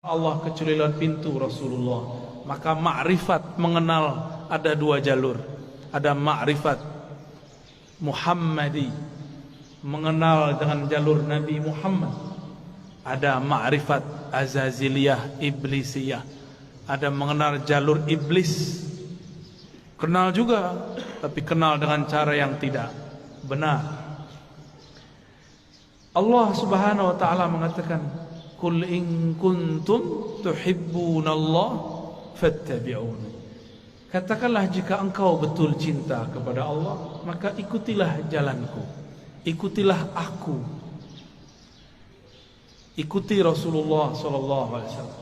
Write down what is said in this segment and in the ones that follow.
Allah kecuali lewat pintu Rasulullah. Maka ma'rifat mengenal ada dua jalur. Ada ma'rifat Muhammadi, mengenal dengan jalur Nabi Muhammad. Ada ma'rifat Azaziliyah, Iblisiyah. Ada mengenal jalur iblis. Kenal juga, tapi kenal dengan cara yang tidak benar. Allah Subhanahu wa ta'ala mengatakan, Qul in kuntum tuhibbunallah fattabi'uni. Katakanlah jika engkau betul cinta kepada Allah, maka ikutilah jalanku. Ikutilah aku. Ikuti Rasulullah sallallahu alaihi wasallam.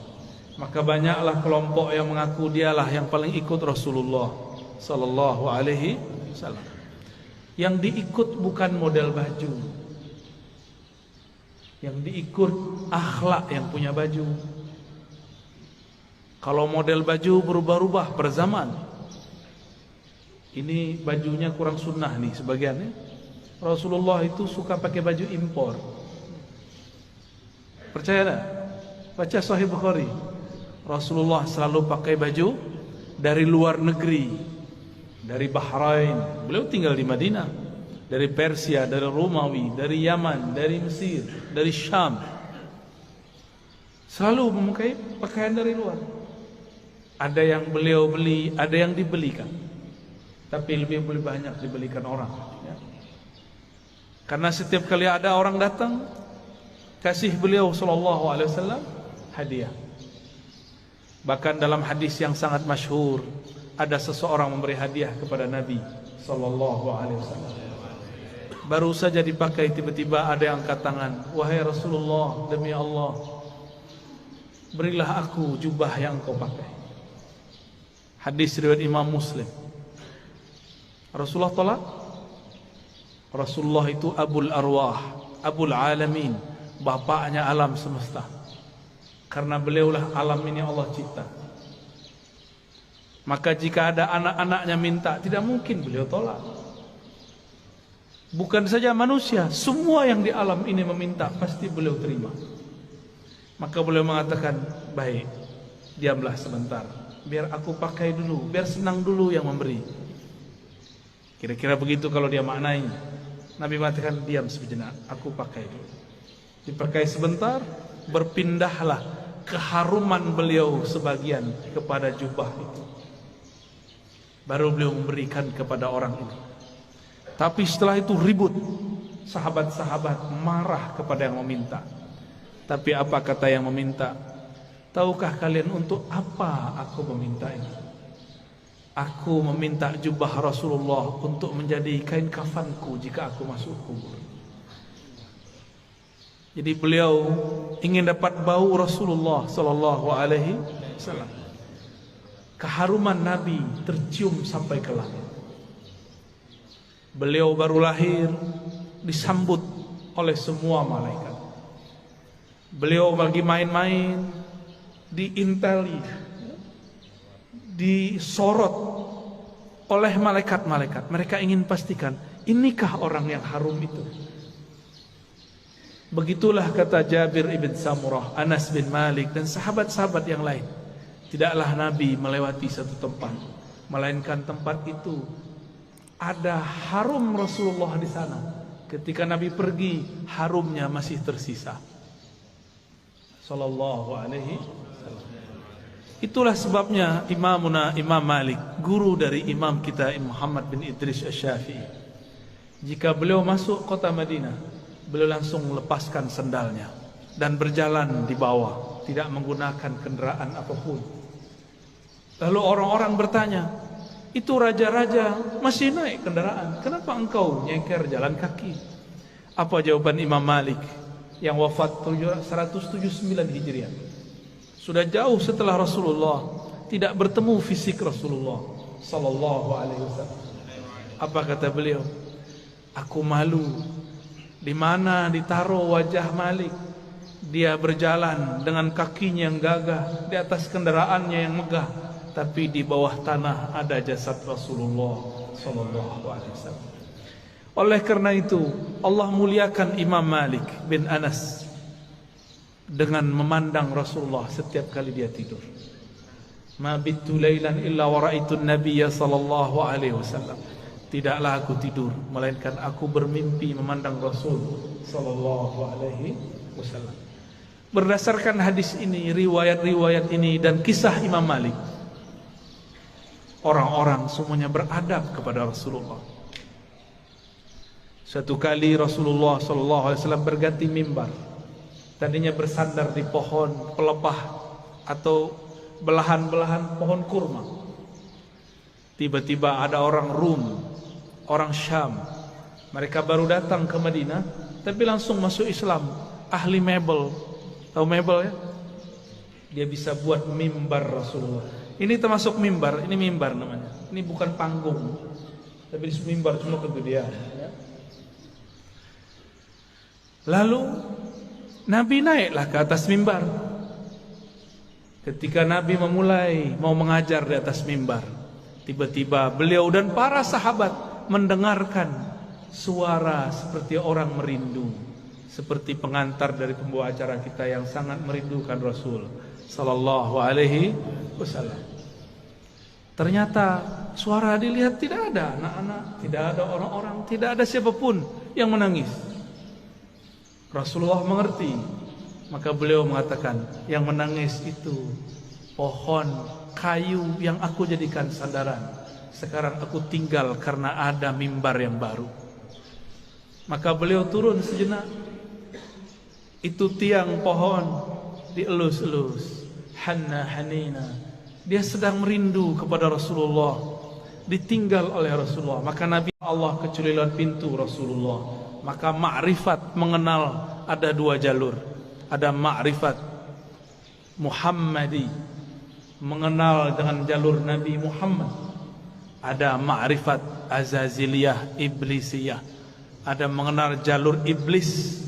Maka banyaklah kelompok yang mengaku dialah yang paling ikut Rasulullah sallallahu alaihi wasallam. Yang diikut bukan model baju. Yang diikut akhlak yang punya baju. Kalau model baju berubah-ubah per zaman. Ini bajunya kurang sunnah nih sebagiannya. Rasulullah itu suka pakai baju impor. Percaya tak? Baca Sahih Bukhari. Rasulullah selalu pakai baju dari luar negeri. Dari Bahrain. Beliau tinggal di Madinah. Dari Persia, dari Romawi, dari Yaman, dari Mesir, dari Syam. Selalu memakai pakaian dari luar. Ada yang beliau beli, ada yang dibelikan. Tapi lebih banyak dibelikan orang, ya. Karena setiap kali ada orang datang, kasih beliau sallallahu alaihi wasallam hadiah. Bahkan dalam hadis yang sangat masyhur, ada seseorang memberi hadiah kepada Nabi sallallahu alaihi wasallam. Baru saja dipakai, tiba-tiba ada yang angkat tangan, wahai Rasulullah, demi Allah, berilah aku jubah yang engkau pakai. Hadis riwayat Imam Muslim. Rasulullah tolak. Rasulullah itu Abul Arwah, Abul Alamin, bapaknya alam semesta. Karena beliaulah alam ini Allah cipta. Maka jika ada anak-anaknya minta, tidak mungkin beliau tolak. Bukan saja manusia, semua yang di alam ini meminta, pasti beliau terima. Maka beliau mengatakan, baik, diamlah sebentar, biar aku pakai dulu, biar senang dulu yang memberi. Kira-kira begitu kalau dia maknai. Nabi mengatakan, diam sejenak, aku pakai dulu. Dipakai sebentar, berpindahlah keharuman beliau sebagian kepada jubah itu. Baru beliau memberikan kepada orang itu. Tapi setelah itu ribut. Sahabat-sahabat marah kepada yang meminta. Tapi apa kata yang meminta? Tahukah kalian untuk apa aku meminta ini? Aku meminta jubah Rasulullah untuk menjadi kain kafanku jika aku masuk kubur. Jadi beliau ingin dapat bau Rasulullah sallallahu alaihi wasallam. Keharuman Nabi tercium sampai ke langit. Beliau baru lahir, disambut oleh semua malaikat. Beliau lagi main-main, diinteli, disorot oleh malaikat-malaikat. Mereka ingin pastikan, inikah orang yang harum itu? Begitulah kata Jabir ibn Samurah, Anas bin Malik, dan sahabat-sahabat yang lain. Tidaklah Nabi melewati satu tempat, melainkan tempat itu ada harum Rasulullah di sana. Ketika Nabi pergi, harumnya masih tersisa. Sallallahu alaihi wasallam. Itulah sebabnya Imam Malik, guru dari imam kita Muhammad bin Idris Asy-Syafi'i, jika beliau masuk kota Madinah, beliau langsung melepaskan sendalnya dan berjalan di bawah, tidak menggunakan kendaraan apapun. Lalu orang-orang bertanya, itu raja-raja masih naik kendaraan, kenapa engkau nyeker jalan kaki? Apa jawaban Imam Malik yang wafat 179 Hijriah? Sudah jauh setelah Rasulullah, tidak bertemu fisik Rasulullah sallallahu alaihi wasallam. Apa kata beliau? Aku malu di mana ditaruh wajah Malik. Dia berjalan dengan kakinya yang gagah di atas kendaraannya yang megah, tapi di bawah tanah ada jasad Rasulullah sallallahu alaihi wasallam. Oleh karena itu Allah muliakan Imam Malik bin Anas dengan memandang Rasulullah setiap kali dia tidur. Ma bittu lailan illa wa ra'aitu an-nabiyya sallallahu alaihi wasallam. Tidaklah aku tidur melainkan aku bermimpi memandang Rasul sallallahu alaihi wasallam. Berdasarkan hadis ini, riwayat-riwayat ini dan kisah Imam Malik, orang-orang semuanya beradab kepada Rasulullah. Suatu kali Rasulullah sallallahu alaihi wasallam berganti mimbar. Tadinya bersandar di pohon pelepah atau belahan-belahan pohon kurma. Tiba-tiba ada orang Rum, orang Syam. Mereka baru datang ke Madinah, tapi langsung masuk Islam. Ahli mebel, tahu mebel ya? Dia bisa buat mimbar Rasulullah. Ini termasuk mimbar, ini mimbar namanya. Ini bukan panggung, tapi mimbar cuma kegedean. Ya. Lalu Nabi naiklah ke atas mimbar. Ketika Nabi memulai mau mengajar di atas mimbar, tiba-tiba beliau dan para sahabat mendengarkan suara seperti orang merindu, seperti pengantar dari pembawa acara kita yang sangat merindukan Rasul sallallahu alaihi wasallam. Ternyata suara dilihat tidak ada anak-anak, tidak ada orang-orang, tidak ada siapapun yang menangis. Rasulullah mengerti, maka beliau mengatakan, yang menangis itu pohon kayu yang aku jadikan sandaran. Sekarang aku tinggal karena ada mimbar yang baru. Maka beliau turun sejenak. Itu tiang pohon dielus-elus. Hanna hanina. Dia sedang merindu kepada Rasulullah, ditinggal oleh Rasulullah. Maka Nabi Allah kecuali lewat pintu Rasulullah. Maka ma'rifat mengenal ada dua jalur. Ada ma'rifat Muhammadi, mengenal dengan jalur Nabi Muhammad. Ada ma'rifat Azaziliyah, Iblisiyah. Ada mengenal jalur iblis.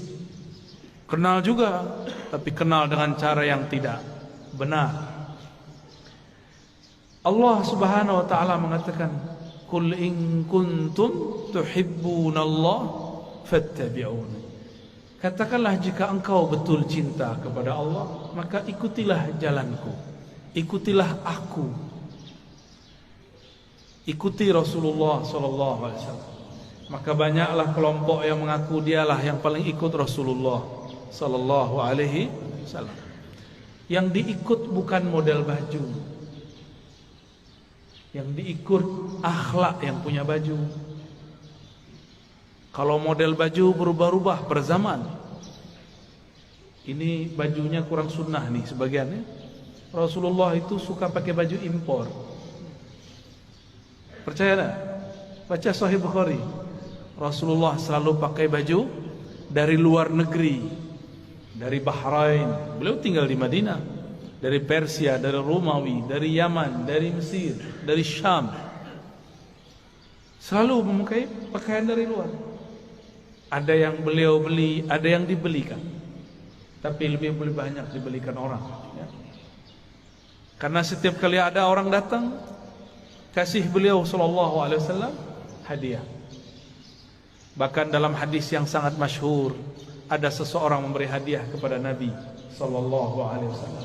Kenal juga, tapi kenal dengan cara yang tidak benar. Allah Subhanahu wa taala mengatakan, "Qul in kuntum tuhibbunallah fattabi'uni." Katakanlah, jika engkau betul cinta kepada Allah, maka ikutilah jalanku, ikutilah aku, ikuti Rasulullah sallallahu alaihi wasallam. Maka banyaklah kelompok yang mengaku dialah yang paling ikut Rasulullah sallallahu alaihi wasallam. Yang diikut bukan model baju, yang diikut akhlak yang punya baju. Kalau model baju berubah-ubah per zaman. Ini bajunya kurang sunnah nih sebagiannya. Rasulullah itu suka pakai baju impor. Percaya tak? Baca Sahih Bukhari. Rasulullah selalu pakai baju dari luar negeri. Dari Bahrain. Beliau tinggal di Madinah. Dari Persia, dari Romawi, dari Yaman, dari Mesir, dari Syam. Selalu memakai pakaian dari luar. Ada yang beliau beli, ada yang dibelikan. Tapi lebih banyak dibelikan orang, ya. Karena setiap kali ada orang datang, kasih beliau sallallahu alaihi wasallam hadiah. Bahkan dalam hadis yang sangat masyhur, ada seseorang memberi hadiah kepada Nabi sallallahu alaihi wasallam.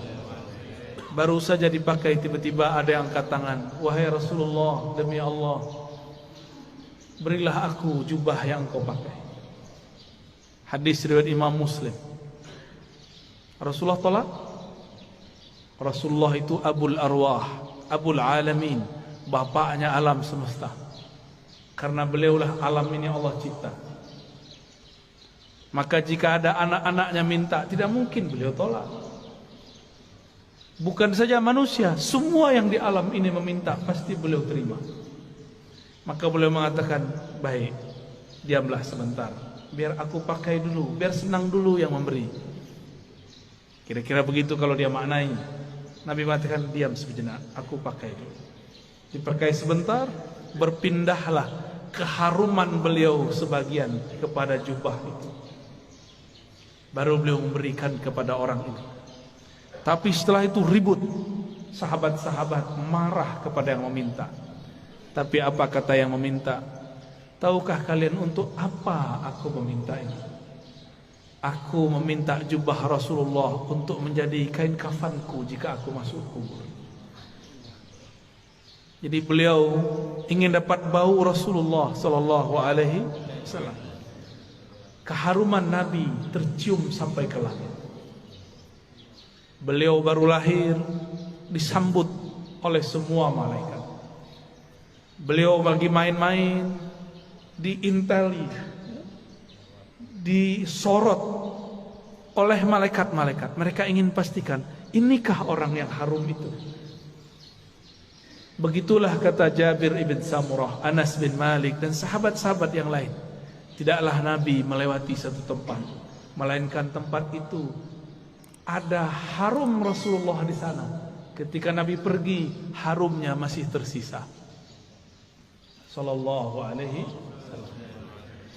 Baru saja dipakai, tiba-tiba ada yang angkat tangan, "Wahai Rasulullah, demi Allah, berilah aku jubah yang engkau pakai." Hadis riwayat Imam Muslim. Rasulullah tolak. Rasulullah itu Abul Arwah, Abul Alamin, bapaknya alam semesta. Karena beliaulah alam ini Allah cipta. Maka jika ada anak-anaknya minta, tidak mungkin beliau tolak. Bukan saja manusia, semua yang di alam ini meminta, pasti beliau terima. Maka beliau mengatakan, "Baik, diamlah sebentar, biar aku pakai dulu, biar senang dulu yang memberi." Kira-kira begitu kalau dia maknai. Nabi mengatakan, "Diam sejenak, aku pakai dulu." Dipakai sebentar, berpindahlah keharuman beliau sebagian kepada jubah itu. Baru beliau memberikan kepada orang itu. Tapi setelah itu ribut. Sahabat-sahabat marah kepada yang meminta. Tapi apa kata yang meminta? "Tahukah kalian untuk apa aku meminta ini?" Aku meminta jubah Rasulullah untuk menjadi kain kafanku jika aku masuk kubur. Jadi beliau ingin dapat bau Rasulullah sallallahu alaihi wasallam. Keharuman Nabi tercium sampai ke langit. Beliau baru lahir disambut oleh semua malaikat. Beliau lagi main-main diinteli, disorot oleh malaikat-malaikat. Mereka ingin pastikan, inikah orang yang harum itu? Begitulah kata Jabir ibn Samurah, Anas bin Malik dan sahabat-sahabat yang lain. Tidaklah Nabi melewati satu tempat, melainkan tempat itu ada harum Rasulullah di sana. Ketika Nabi pergi, harumnya masih tersisa. Sallallahu alaihi wasallam.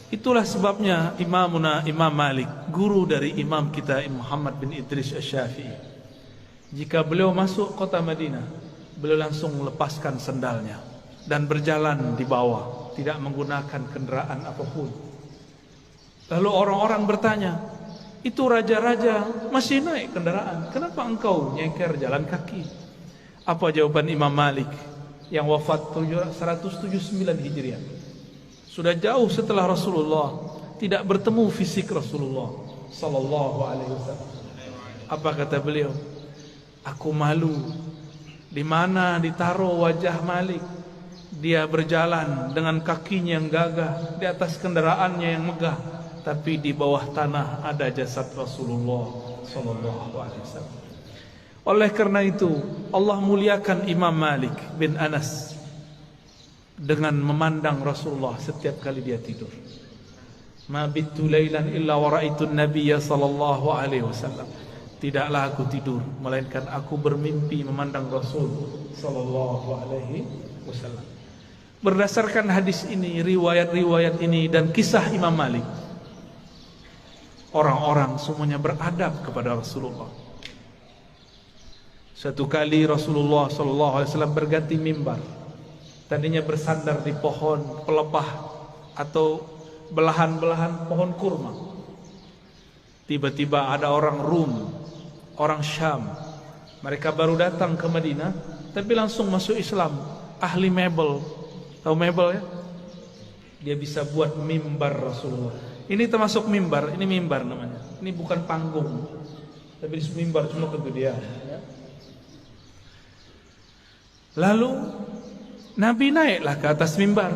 Itulah sebabnya Imam Malik, guru dari imam kita Muhammad bin Idris Asy-Syafi'i, jika beliau masuk kota Madinah, beliau langsung melepaskan sendalnya dan berjalan di bawah, tidak menggunakan kendaraan apapun. Lalu orang-orang bertanya, itu raja-raja masih naik kendaraan, kenapa engkau nyeker jalan kaki? Apa jawaban Imam Malik yang wafat 179 Hijriah? Sudah jauh setelah Rasulullah, tidak bertemu fisik Rasulullah sallallahu alaihi wasallam. Apa kata beliau? Aku malu di mana ditaruh wajah Malik. Dia berjalan dengan kakinya yang gagah di atas kendaraannya yang megah, tapi di bawah tanah ada jasad Rasulullah sallallahu alaihi wasallam. Oleh karena itu, Allah muliakan Imam Malik bin Anas dengan memandang Rasulullah setiap kali dia tidur. Ma bittu lailan illa wa ra'aitu an-nabiyya sallallahu alaihi wasallam. Tidaklah aku tidur melainkan aku bermimpi memandang Rasul sallallahu alaihi wasallam. Berdasarkan hadis ini, riwayat-riwayat ini dan kisah Imam Malik, orang-orang semuanya beradab kepada Rasulullah. Suatu kali Rasulullah sallallahu alaihi wasallam berganti mimbar. Tadinya bersandar di pohon pelepah atau belahan-belahan pohon kurma. Tiba-tiba ada orang Rum, orang Syam. Mereka baru datang ke Madinah, tapi langsung masuk Islam. Ahli mebel, tahu mebel ya? Dia bisa buat mimbar Rasulullah. Ini termasuk mimbar, ini mimbar namanya. Ini bukan panggung, tapi mimbar cuma kegedean. Ya. Lalu Nabi naiklah ke atas mimbar.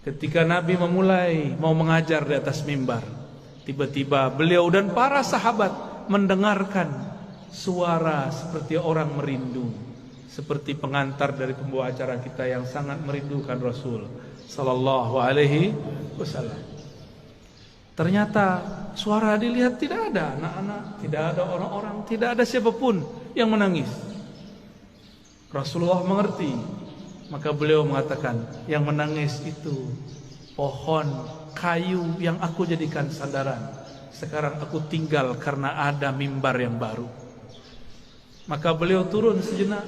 Ketika Nabi memulai mau mengajar di atas mimbar, tiba-tiba beliau dan para sahabat mendengarkan suara seperti orang merindu, seperti pengantar dari pembawa acara kita yang sangat merindukan Rasul sallallahu alaihi wasallam. Ternyata suara dilihat tidak ada anak-anak, tidak ada orang-orang, tidak ada siapapun yang menangis. Rasulullah mengerti, maka beliau mengatakan, yang menangis itu pohon kayu yang aku jadikan sandaran. Sekarang aku tinggal karena ada mimbar yang baru. Maka beliau turun sejenak.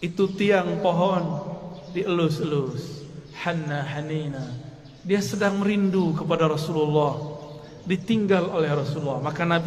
Itu tiang pohon dielus-elus, hanna hanina. Dia sedang merindu kepada Rasulullah, ditinggal oleh Rasulullah. Maka Nabi